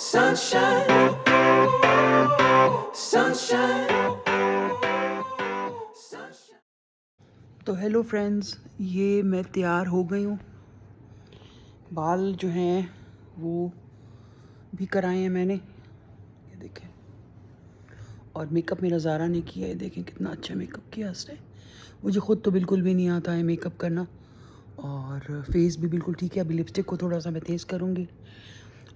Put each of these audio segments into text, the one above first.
Sunshine, sunshine, sunshine. तो hello friends, ये मैं तैयार हो गई हूँ। बाल जो हैं वो भी कराए हैं मैंने, ये देखें। और मेकअप मेरा ज़ारा ने किया है, देखें कितना अच्छा मेकअप किया उसने। मुझे ख़ुद तो बिल्कुल भी नहीं आता है मेकअप करना। और फेस भी बिल्कुल ठीक है। अभी लिपस्टिक को थोड़ा सा मैं तेज़ करूँगी।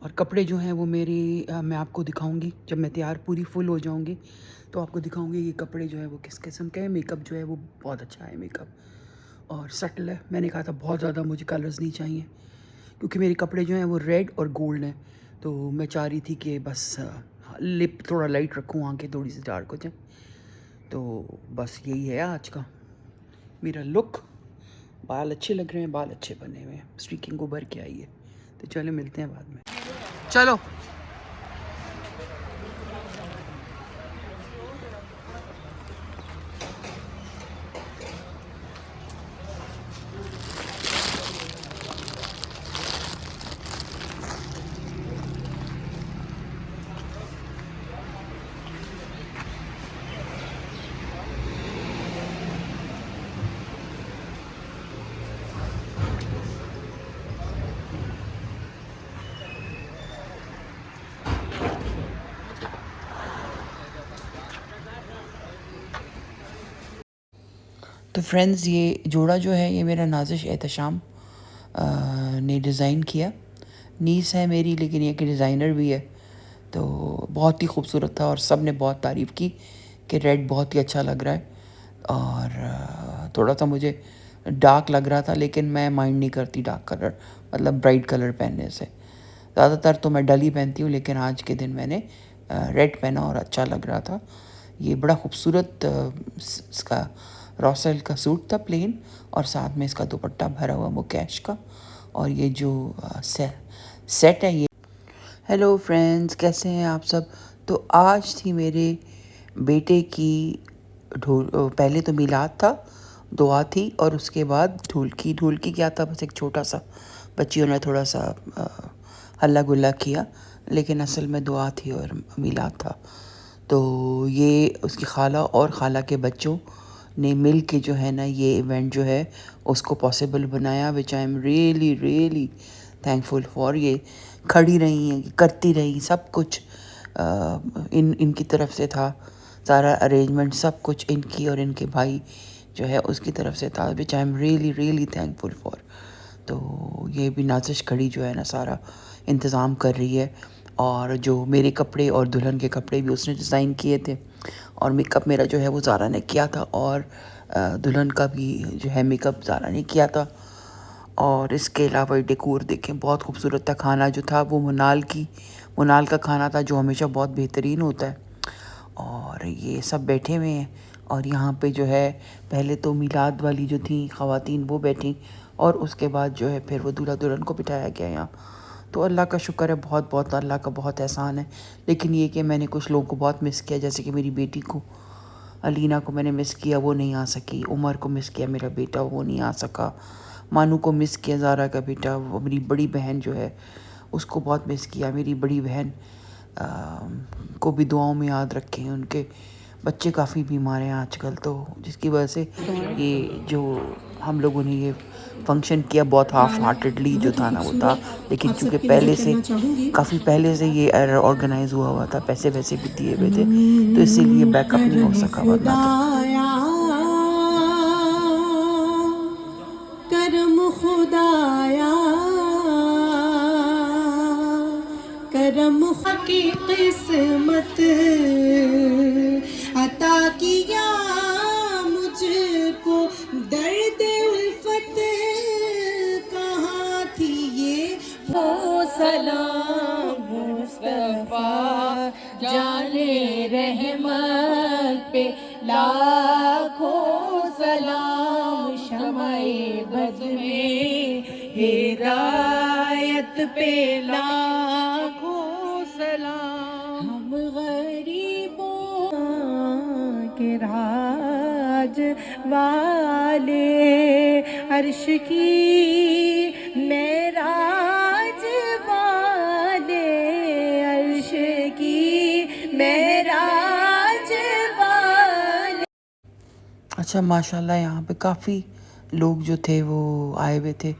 और कपड़े जो हैं वो मैं आपको दिखाऊंगी जब मैं तैयार पूरी फुल हो जाऊंगी, तो आपको दिखाऊंगी ये कपड़े जो है वो किस किस्म के हैं। मेकअप जो है वो बहुत अच्छा है मेकअप, और सटल है। मैंने कहा था बहुत ज़्यादा मुझे कलर्स नहीं चाहिए, क्योंकि मेरे कपड़े जो हैं वो रेड और गोल्ड हैं। तो मैं चाह रही थी कि बस लिप थोड़ा लाइट रखूँ, आंखें थोड़ी सी डार्क हो जाए। तो बस यही है आज का मेरा लुक। बाल अच्छे लग रहे हैं, बाल अच्छे बने हुए हैं, स्ट्रीकिंग उभर के आई है। तो चलो मिलते हैं बाद में। चलो। तो फ्रेंड्स, ये जोड़ा जो है ये मेरा नाज़िश एहतशाम ने डिज़ाइन किया। नीस है मेरी, लेकिन ये कि डिज़ाइनर भी है। तो बहुत ही खूबसूरत था और सब ने बहुत तारीफ़ की कि रेड बहुत ही अच्छा लग रहा है। और थोड़ा सा मुझे डार्क लग रहा था, लेकिन मैं माइंड नहीं करती डार्क कलर, मतलब ब्राइट कलर पहनने से। ज़्यादातर तो मैं डल ही पहनती हूँ, लेकिन आज के दिन मैंने रेड पहना और अच्छा लग रहा था। ये बड़ा खूबसूरत इसका रॉ सिल्क का सूट था, प्लेन, और साथ में इसका दुपट्टा भरा हुआ वो कैश का। और ये जो सेट है ये। हेलो फ्रेंड्स, कैसे हैं आप सब। तो आज थी मेरे बेटे की पहले तो मिलाद था, दुआ थी, और उसके बाद ढोलकी क्या था, बस एक छोटा सा बच्चियों ने थोड़ा सा हल्ला गुल्ला किया, लेकिन असल में दुआ थी और मिलाद था। तो ये उसकी खाला और खाला के बच्चों ने मिल के जो है ना ये इवेंट जो है उसको पॉसिबल बनाया, which I am really really thankful for. ये खड़ी रही, करती रही, सब कुछ इनकी तरफ से था। सारा अरेंजमेंट सब कुछ इनकी और इनके भाई जो है उसकी तरफ से था, which I am really really thankful for. तो ये भी नाज़िश खड़ी जो है ना सारा इंतज़ाम कर रही है। और जो मेरे कपड़े और दुल्हन के कपड़े भी उसने डिज़ाइन किए थे, और मेकअप मेरा जो है वो ज़ारा ने किया था, और दुल्हन का भी जो है मेकअप ज़ारा ने किया था। और इसके अलावा डेकोर देखें, बहुत खूबसूरत था। खाना जो था वो मुनाल का खाना था, जो हमेशा बहुत बेहतरीन होता है। और ये सब बैठे हुए हैं, और यहाँ पे जो है पहले तो मिलाद वाली जो थी ख़वातीन वो बैठी, और उसके बाद जो है फिर वो दूल्हा दुल्हन को बिठाया गया यहाँ। तो अल्लाह का शुक्र है, बहुत बहुत अल्लाह का बहुत एहसान है। लेकिन ये कि मैंने कुछ लोगों को बहुत मिस किया, जैसे कि मेरी बेटी को, अलीना को मैंने मिस किया, वो नहीं आ सकी। उमर को मिस किया, मेरा बेटा, वो नहीं आ सका। मानू को मिस किया, ज़ारा का बेटा। वो मेरी बड़ी बहन जो है उसको बहुत मिस किया। मेरी बड़ी बहन को भी दुआओं में याद रखें। उनके बच्चे काफ़ी बीमार हैं आजकल, तो जिसकी वजह से ये जो हम लोगों ने ये फंक्शन किया बहुत हाफ हार्टेडली जो था ना वो था। लेकिन चूँकि काफ़ी पहले से ये ऑर्गेनाइज हुआ था, पैसे वैसे भी दिए हुए थे, तो इसीलिए बैकअप नहीं हो सका, वरना करम खुदाया, करम की किस्मत अता किया मुझको। दर्द उल्फत कहाँ थी ये, वो सलाम मुस्तफा जाने रहमत पे, लाखों सलाम शमाए बज़ में हिदायत पे, लाखों सलाम। हम गरीबों के राज वाले अर्श की मेराज वाले, अच्छा माशाल्लाह यहाँ पे काफ़ी लोग जो थे वो आए हुए थे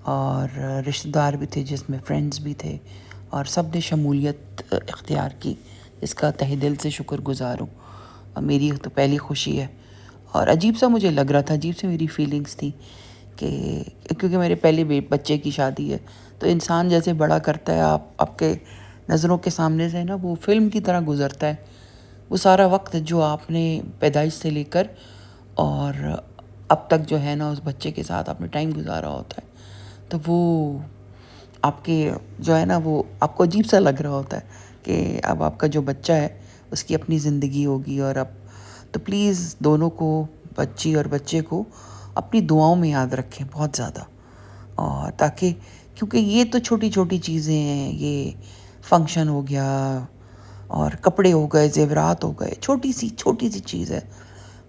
और रिश्तेदार भी थे जिसमें फ्रेंड्स भी थे और सब ने शमूलियत इख्तियार की, इसका तहे दिल से शुक्रगुज़ार हूँ। मेरी तो पहली खुशी है और अजीब सा मुझे लग रहा था, अजीब सी मेरी फीलिंग्स थी कि क्योंकि मेरे पहले बच्चे की शादी है, तो इंसान जैसे बड़ा करता है आप आपके नज़रों के सामने से ना वो फ़िल्म की तरह गुज़रता है। वो सारा वक्त जो आपने पैदाइश से लेकर और अब तक जो है ना उस बच्चे के साथ आपने टाइम गुजारा होता है, तो वो आपके जो है ना वो आपको अजीब सा लग रहा होता है कि अब आपका जो बच्चा है उसकी अपनी ज़िंदगी होगी। और अब तो प्लीज़ दोनों को, बच्ची और बच्चे को, अपनी दुआओं में याद रखें बहुत ज़्यादा। और ताकि क्योंकि ये तो छोटी छोटी चीज़ें हैं, ये फंक्शन हो गया और कपड़े हो गए, ज़ेवरात हो गए, छोटी सी चीज़ है।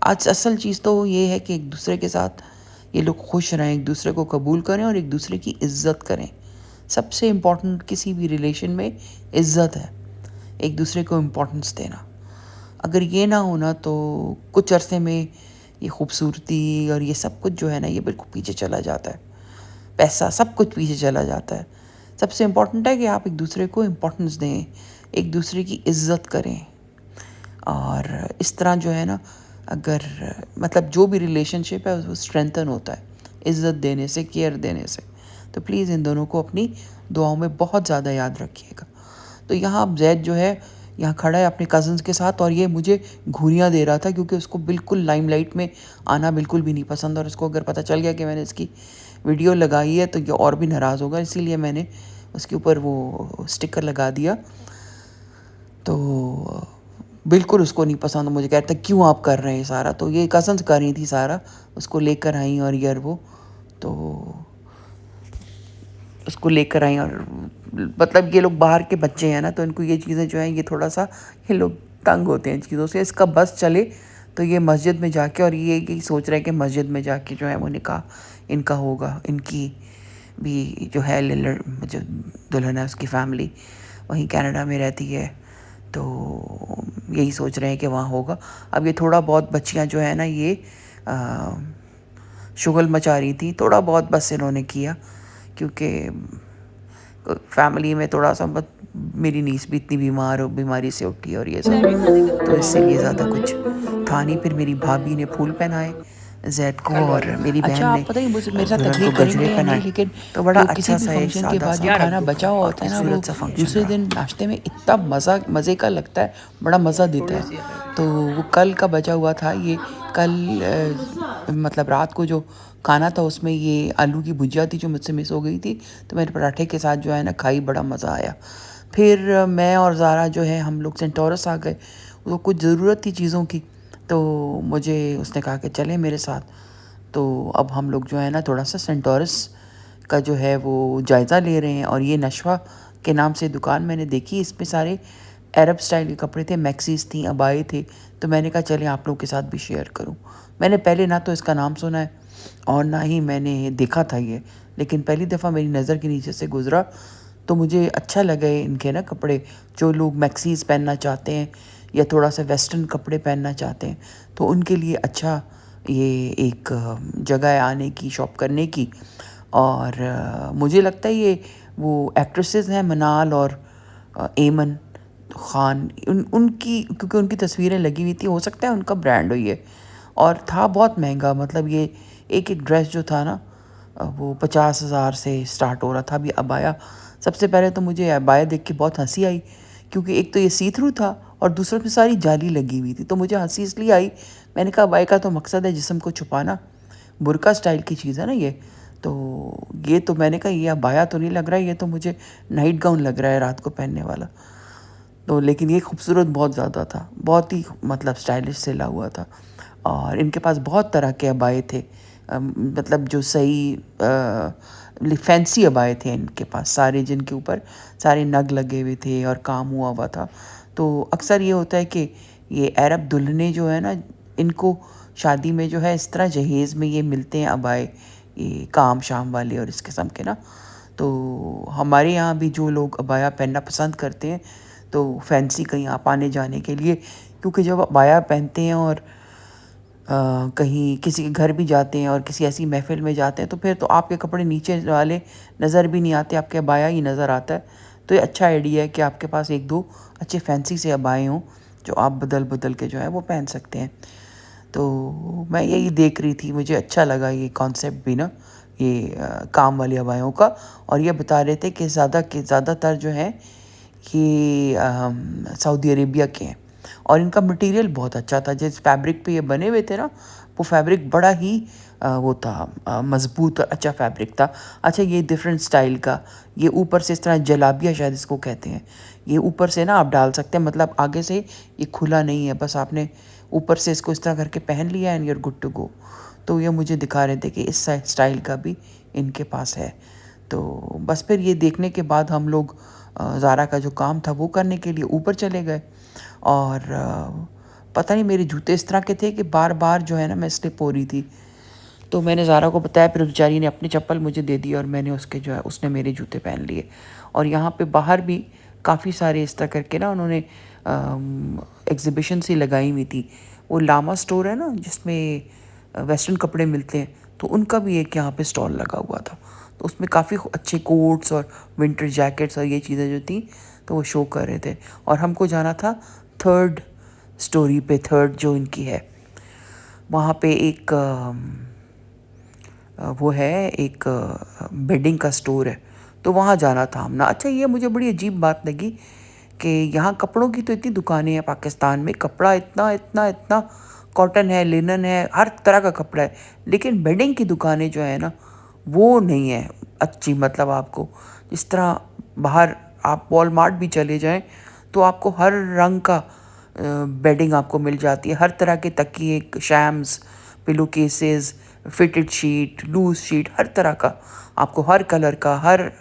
आज असल चीज़ तो ये है कि एक दूसरे के साथ ये लोग खुश रहें, एक दूसरे को कबूल करें और एक दूसरे की इज़्ज़त करें। सबसे इम्पोर्टेंट किसी भी रिलेशन में इज़्ज़त है, एक दूसरे को इम्पोर्टेंस देना। अगर ये ना हो ना तो कुछ अरसे में ये खूबसूरती और ये सब कुछ जो है ना ये बिल्कुल पीछे चला जाता है। पैसा सब कुछ पीछे चला जाता है। सबसे इम्पोर्टेंट है कि आप एक दूसरे को इम्पोर्टेंस दें, एक दूसरे की इज़्ज़त करें। और इस तरह जो है ना अगर मतलब जो भी रिलेशनशिप है वो स्ट्रेंथन होता है इज़्ज़त देने से, केयर देने से। तो प्लीज़ इन दोनों को अपनी दुआओं में बहुत ज़्यादा याद रखिएगा। तो यहाँ अब ज़ैद जो है यहाँ खड़ा है अपने कज़न्स के साथ और ये मुझे घूरियाँ दे रहा था क्योंकि उसको बिल्कुल लाइमलाइट में आना बिल्कुल भी नहीं पसंद और उसको अगर पता चल गया कि मैंने इसकी वीडियो लगाई है तो ये और भी नाराज़ होगा, इसीलिए मैंने उसके ऊपर वो स्टिकर लगा दिया। तो बिल्कुल उसको नहीं पसंद, मुझे कहता क्यों आप कर रहे हैं सारा, तो ये कज़न्स कर रही थी सारा, उसको लेकर आई और ये और वो, तो उसको लेकर आई और मतलब ये लोग बाहर के बच्चे हैं ना तो इनको ये चीज़ें जो हैं ये थोड़ा सा ये लोग तंग होते हैं इन चीज़ों से। इसका बस चले तो ये मस्जिद में जाके और ये यही सोच रहे हैं कि मस्जिद में जाके जो है वो निकाह इनका होगा। इनकी भी जो है जो दुल्हन है उसकी फैमिली वहीं कनाडा में रहती है, तो यही सोच रहे हैं कि वहाँ होगा। अब ये थोड़ा बहुत बच्चियाँ जो है ना ये शुगल मचा रही थी, थोड़ा बहुत बस इन्होंने किया क्योंकि फैमिली में थोड़ा सा मेरी नीस भी इतनी बीमारी से उठी और ये सब, तो इसलिए ज़्यादा कुछ था नहीं। फिर मेरी भाभी ने फूल पहनाए ज़ैद को और मेरी बहन अच्छा, ने आप पता है मुझे मेरे साथ दुल्हन एग्री को गजरे करेंगे या नहीं, पहनाए। लेकिन तो बड़ा जो किसी अच्छा भी सा एक फंक्शन के सादा बाद सा जो खाना बचा हुआ और होता है ना वो खूबसूरत सा फंक्शन दूसरे रहा। दिन नाश्ते में इतना मज़े का लगता है, बड़ा मज़ा देता है। तो वो कल का बचा हुआ था ये, कल मतलब रात को जो खाना था उसमें ये आलू की भुजिया थी जो मुझसे मिस हो गई थी, तो मैंने पराठे के साथ जो है ना खाई, बड़ा मज़ा आया। फिर मैं और ज़ारा जो है हम लोग सेंट टॉरस आ गए, वो कुछ ज़रूरत थी चीज़ों की, तो मुझे उसने कहा कि चलें मेरे साथ। तो अब हम लोग जो है ना थोड़ा सा सेंट टॉरस का जो है वो जायज़ा ले रहे हैं। और ये नशवा के नाम से दुकान मैंने देखी, इसमें सारे अरब स्टाइल के कपड़े थे, मैक्सीज थी, अबाए थे, तो मैंने कहा चलें आप लोग के साथ भी शेयर करूं। मैंने पहले ना तो इसका नाम सुना है और ना ही मैंने देखा था ये, लेकिन पहली दफ़ा मेरी नज़र के नीचे से गुज़रा तो मुझे अच्छा लगे इनके ना कपड़े। जो लोग मैक्सीज पहनना चाहते हैं या थोड़ा सा वेस्टर्न कपड़े पहनना चाहते हैं तो उनके लिए अच्छा ये एक जगह है आने की, शॉप करने की। और मुझे लगता है ये वो एक्ट्रेसेस हैं मनाल और एमन ख़ान, उनकी क्योंकि उनकी तस्वीरें लगी हुई थी, हो सकता है उनका ब्रांड हो ये। और था बहुत महंगा, मतलब ये एक एक ड्रेस जो था ना वो 50,000 से स्टार्ट हो रहा था। अभी अबाया, सबसे पहले तो मुझे अबाया देख के बहुत हंसी आई क्योंकि एक तो ये सी थ्रू था और दूसरे में सारी जाली लगी हुई थी, तो मुझे हंसी इसलिए आई। मैंने कहा अबाया का तो मकसद है जिस्म को छुपाना, बुर्का स्टाइल की चीज़ है ना ये, तो ये तो मैंने कहा ये अबाया तो नहीं लग रहा है, ये तो मुझे नाइट गाउन लग रहा है रात को पहनने वाला। तो लेकिन ये खूबसूरत बहुत ज़्यादा था, बहुत ही मतलब स्टाइलिश सिला हुआ था। और इनके पास बहुत तरह के अबाए थे, मतलब जो सही फैंसी अबाए थे इनके पास सारे, जिनके ऊपर सारे नग लगे हुए थे और काम हुआ हुआ था। तो अक्सर ये होता है कि ये अरब दुल्हनें जो है ना, इनको शादी में जो है इस तरह जहेज़ में ये मिलते हैं अबाए, ये काम शाम वाले और इस किस्म के ना। तो हमारे यहाँ भी जो लोग अबाया पहनना पसंद करते हैं तो फैंसी कहीं आप आने जाने के लिए, क्योंकि जब अबाया पहनते हैं और कहीं किसी के घर भी जाते हैं और किसी ऐसी महफ़िल में जाते हैं तो फिर तो आपके कपड़े नीचे वाले नज़र भी नहीं आते, आपके अबाया ही नज़र आता है। तो ये अच्छा आइडिया है कि आपके पास 1-2 अच्छे फैंसी से अबाए हों, जो आप बदल-बदल के जो है वो पहन सकते हैं। तो मैं यही देख रही थी, मुझे अच्छा लगा ये कॉन्सेप्ट भी ना, ये काम वाली अबायों का। और ये बता रहे थे कि ज़्यादातर जो है ये सऊदी अरेबिया के हैं और इनका मटेरियल बहुत अच्छा था। जिस फैब्रिक पे ये बने हुए थे ना, वो फैब्रिक बड़ा ही वो था, मज़बूत और अच्छा फैब्रिक था। अच्छा, ये डिफरेंट स्टाइल का, ये ऊपर से इस तरह जलाबिया शायद इसको कहते हैं, ये ऊपर से ना आप डाल सकते हैं, मतलब आगे से ये खुला नहीं है, बस आपने ऊपर से इसको इस तरह करके पहन लिया and you are good to go. तो ये मुझे दिखा रहे थे कि इस स्टाइल का भी इनके पास है। तो बस फिर ये देखने के बाद हम लोग ज़ारा का जो काम था वो करने के लिए ऊपर चले गए। और पता नहीं मेरे जूते इस तरह के थे कि बार बार जो है ना मैं स्लिप हो रही थी। तो मैंने ज़ारा को बताया, फिर बेचारी ने अपनी चप्पल मुझे दे दी और मैंने उसके जो है उसने मेरे जूते पहन लिए। और यहाँ पे बाहर भी काफ़ी सारे इस तरह करके ना उन्होंने एग्ज़िबिशन सी लगाई हुई थी। वो लामा स्टोर है ना जिसमें वेस्टर्न कपड़े मिलते हैं, तो उनका भी एक यहाँ पे स्टॉल लगा हुआ था। तो उसमें काफ़ी अच्छे कोट्स और विंटर जैकेट्स और ये चीज़ें जो थी तो वो शो कर रहे थे। और हमको जाना था 3rd स्टोरी पे, 3rd जो इनकी है वहाँ पे एक वो है, एक बेडिंग का स्टोर है, तो वहाँ जाना था हमने। अच्छा, ये मुझे बड़ी अजीब बात लगी कि यहाँ कपड़ों की तो इतनी दुकानें हैं पाकिस्तान में, कपड़ा इतना इतना इतना कॉटन है, लिनन है, हर तरह का कपड़ा है, लेकिन बेडिंग की दुकानें जो है ना वो नहीं है अच्छी। मतलब आपको जिस तरह बाहर आप वॉलमार्ट भी चले जाएं तो आपको हर रंग का बेडिंग आपको मिल जाती है, हर तरह के तकिए, shams, pillow cases, fitted sheet, loose sheet, हर तरह का आपको, हर कलर का, हर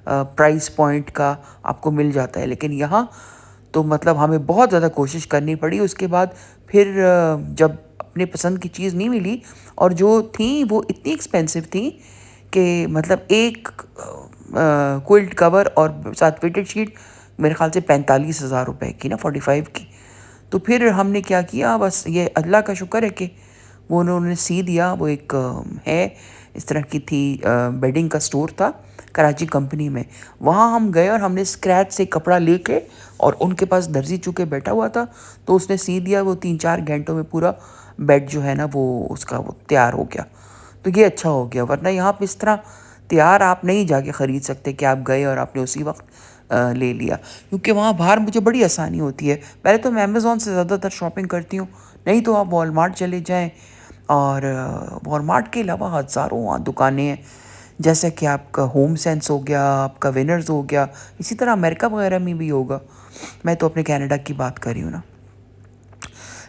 प्राइस पॉइंट का आपको मिल जाता है। लेकिन यहाँ तो मतलब हमें बहुत ज़्यादा कोशिश करनी पड़ी। उसके बाद फिर जब अपने पसंद की चीज़ नहीं मिली और जो थी वो इतनी एक्सपेंसिव थी कि मतलब एक क्विल्ट कवर और साथ फिटेड शीट मेरे ख़्याल से 45,000 रुपए की ना, 45 की। तो फिर हमने क्या किया, बस ये अल्लाह का शुक्र है कि वो उन्होंने सी दिया। वो एक है इस तरह की थी, बेडिंग का स्टोर था कराची कंपनी में। वहाँ हम गए और हमने स्क्रैच से कपड़ा लेके, और उनके पास दर्जी चुके बैठा हुआ था तो उसने सी दिया। वो 3-4 घंटों में पूरा बेड जो है ना वो उसका वो तैयार हो गया। तो ये अच्छा हो गया, वरना यहाँ पे इस तरह तैयार आप नहीं जाके ख़रीद सकते कि आप गए और आपने उसी वक्त ले लिया, क्योंकि वहाँ बाहर मुझे बड़ी आसानी होती है। पहले तो मैं अमेज़ॉन से ज़्यादातर शॉपिंग करती हूँ, नहीं तो आप वॉलमार्ट चले जाएं। और वॉलमार्ट के अलावा हज़ारों वहाँ दुकानें हैं, जैसे कि आपका होम सेंस हो गया, आपका विनर्स हो गया, इसी तरह अमेरिका वगैरह में भी होगा। मैं तो अपने कनाडा की बात कर रही हूँ ना।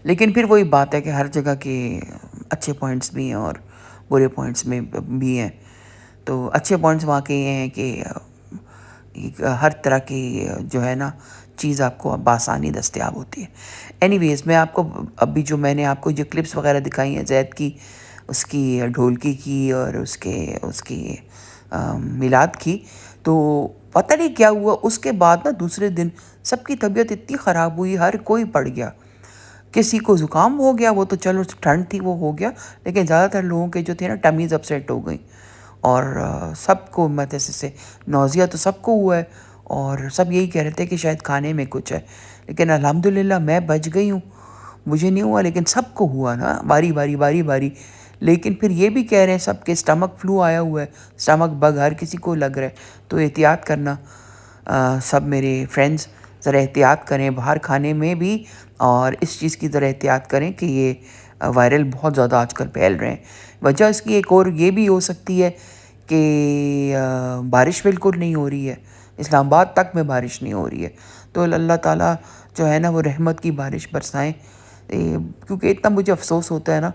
लेकिन फिर वही बात है कि हर जगह के अच्छे पॉइंट्स भी हैं और बुरे पॉइंट्स में भी हैं। तो अच्छे पॉइंट्स वहाँ के ये हैं कि हर तरह की जो है ना चीज़ आपको बासानी दस्तयाब होती है। एनीवेज़, मैं आपको अभी जो मैंने आपको जो क्लिप्स वगैरह दिखाई हैं ज़ैद की, उसकी ढोलकी की और उसकी मिलाद की, तो पता नहीं क्या हुआ उसके बाद ना दूसरे दिन सबकी तबीयत इतनी ख़राब हुई, हर कोई पड़ गया। किसी को ज़ुकाम हो गया, वो तो चलो ठंड थी वो हो गया, लेकिन ज़्यादातर लोगों के जो थे ना टमीज़ अपसेट हो गई। और सबको मतलब से नौज़िया तो सबको हुआ है और सब यही कह रहे थे कि शायद खाने में कुछ है। लेकिन अल्हम्दुलिल्लाह मैं बच गई हूँ, मुझे नहीं हुआ, लेकिन सबको हुआ ना बारी बारी। लेकिन फिर ये भी कह रहे हैं सब के स्टमक फ्लू आया हुआ है, स्टमक बग हर किसी को लग रहा है। तो एहतियात करना सब मेरे फ्रेंड्स, ज़रा एहतियात करें बाहर खाने में भी, और इस चीज़ की ज़रा एहतियात करें कि ये वायरल बहुत ज़्यादा आजकल फैल रहे हैं। वजह इसकी एक और ये भी हो सकती है कि बारिश बिल्कुल नहीं हो रही है, इस्लामाबाद तक में बारिश नहीं हो रही है। तो अल्लाह ताला जो है ना वो रहमत की बारिश बरसाएं, क्योंकि इतना मुझे अफसोस होता है ना,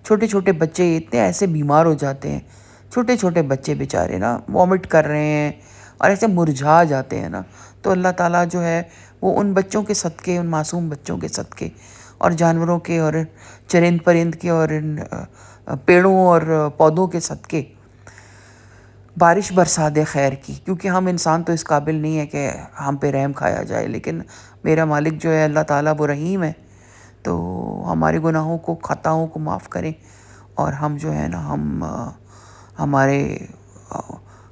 छोटे छोटे बच्चे इतने ऐसे बीमार हो जाते हैं, छोटे छोटे बच्चे बेचारे ना वॉमिट कर रहे हैं और ऐसे मुरझा जाते हैं ना। तो अल्लाह ताला जो है वो उन बच्चों के सदक़े, उन मासूम बच्चों के सदक़े और जानवरों के और चरिंद परिंद के और इन पेड़ों और पौधों के सदक़े बारिश बरसा दे खैर की। क्योंकि हम इंसान तो इस काबिल नहीं है कि हम पे रहम खाया जाए, लेकिन मेरा मालिक जो है अल्लाह ताला वो रहीम है, तो हमारे गुनाहों को, खताओं को माफ़ करें, और हम जो है ना,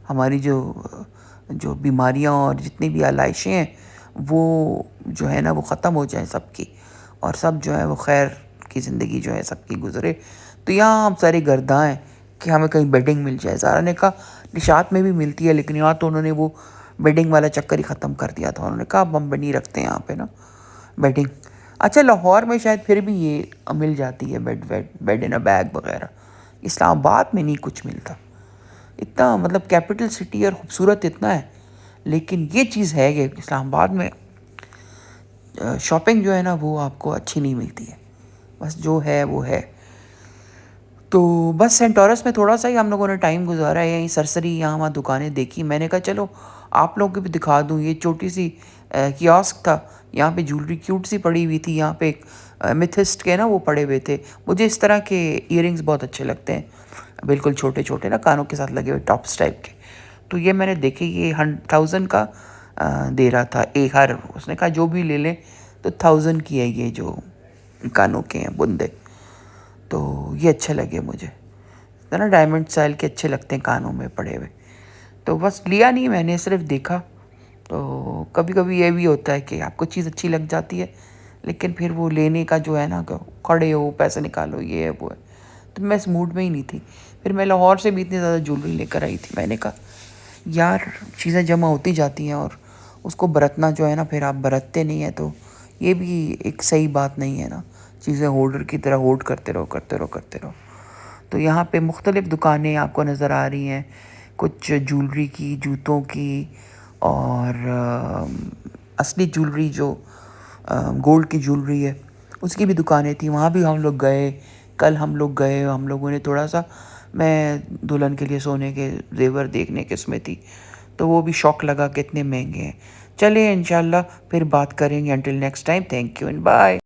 हमारी जो बीमारियां और जितनी भी आलाइशें हैं वो जो है ना वो ख़त्म हो जाए सबकी, और सब जो है वो खैर की ज़िंदगी जो है सबकी गुजरे। तो यहाँ हम सारे गर्दा हैं कि हमें कहीं बेडिंग मिल जाए। ज़ारा ने कहा निशात में भी मिलती है, लेकिन यहाँ तो उन्होंने वो बेडिंग वाला चक्कर ही ख़त्म कर दिया था। उन्होंने कहा अब हम नहीं रखते यहाँ पे ना बेडिंग। अच्छा, लाहौर में शायद फिर भी ये मिल जाती है, बेड इन अ बैग वगैरह। इस्लामाबाद में नहीं कुछ मिलता। इतना मतलब कैपिटल सिटी और ख़ूबसूरत इतना है, लेकिन ये चीज़ है कि इस्लामाबाद में शॉपिंग जो है ना वो आपको अच्छी नहीं मिलती है। बस जो है वो है। तो बस सेंटोरस में थोड़ा सा ही हम लोगों ने टाइम गुजारा है, यहीं सरसरी यहाँ वहाँ दुकानें देखी। मैंने कहा चलो आप लोगों को भी दिखा दूँ। ये छोटी सी कियोस्क था, यहाँ पे ज्वेलरी क्यूट सी पड़ी हुई थी। यहाँ पे एक मिथिस्ट के ना वो पड़े हुए थे। मुझे इस तरह के इयरिंग्स बहुत अच्छे लगते हैं, बिल्कुल छोटे छोटे ना कानों के साथ लगे हुए टॉप्स टाइप के। तो ये मैंने देखे, ये 1000 का दे रहा था एक हर। उसने कहा जो भी ले लें तो 1000 की है ये जो कानों के हैं बुंदे। तो ये अच्छे लगे मुझे, तो ना डायमंड स्टाइल के अच्छे लगते हैं कानों में पड़े हुए। तो बस लिया नहीं, मैंने सिर्फ देखा। तो कभी कभी ये भी होता है कि आपको चीज़ अच्छी लग जाती है, लेकिन फिर वो लेने का जो है ना, खड़े हो पैसे निकालो, ये है वो है। तो मैं इस मूड में ही नहीं थी। फिर मैं लाहौर से भी इतनी ज़्यादा ज्वेलरी लेकर आई थी। मैंने कहा यार चीज़ें जमा होती जाती हैं और उसको बरतना जो है ना, फिर आप बरतते नहीं हैं, तो ये भी एक सही बात नहीं है ना। चीज़ें होल्डर की तरह होल्ड करते रहो। तो यहाँ पे मुख्तलिफ़ दुकानें आपको नज़र आ रही हैं, कुछ ज्वेलरी की, जूतों की, और असली ज्वेलरी जो गोल्ड की ज्वेलरी है उसकी भी दुकानें थी। वहाँ भी हम लोग गए, कल हम लोगों ने थोड़ा सा, मैं दुल्हन के लिए सोने के जेवर देखने के उसमें थी, तो वो भी शौक लगा कि इतने महंगे हैं। चलिए इंशाल्लाह फिर बात करेंगे। Until next time, thank you and bye.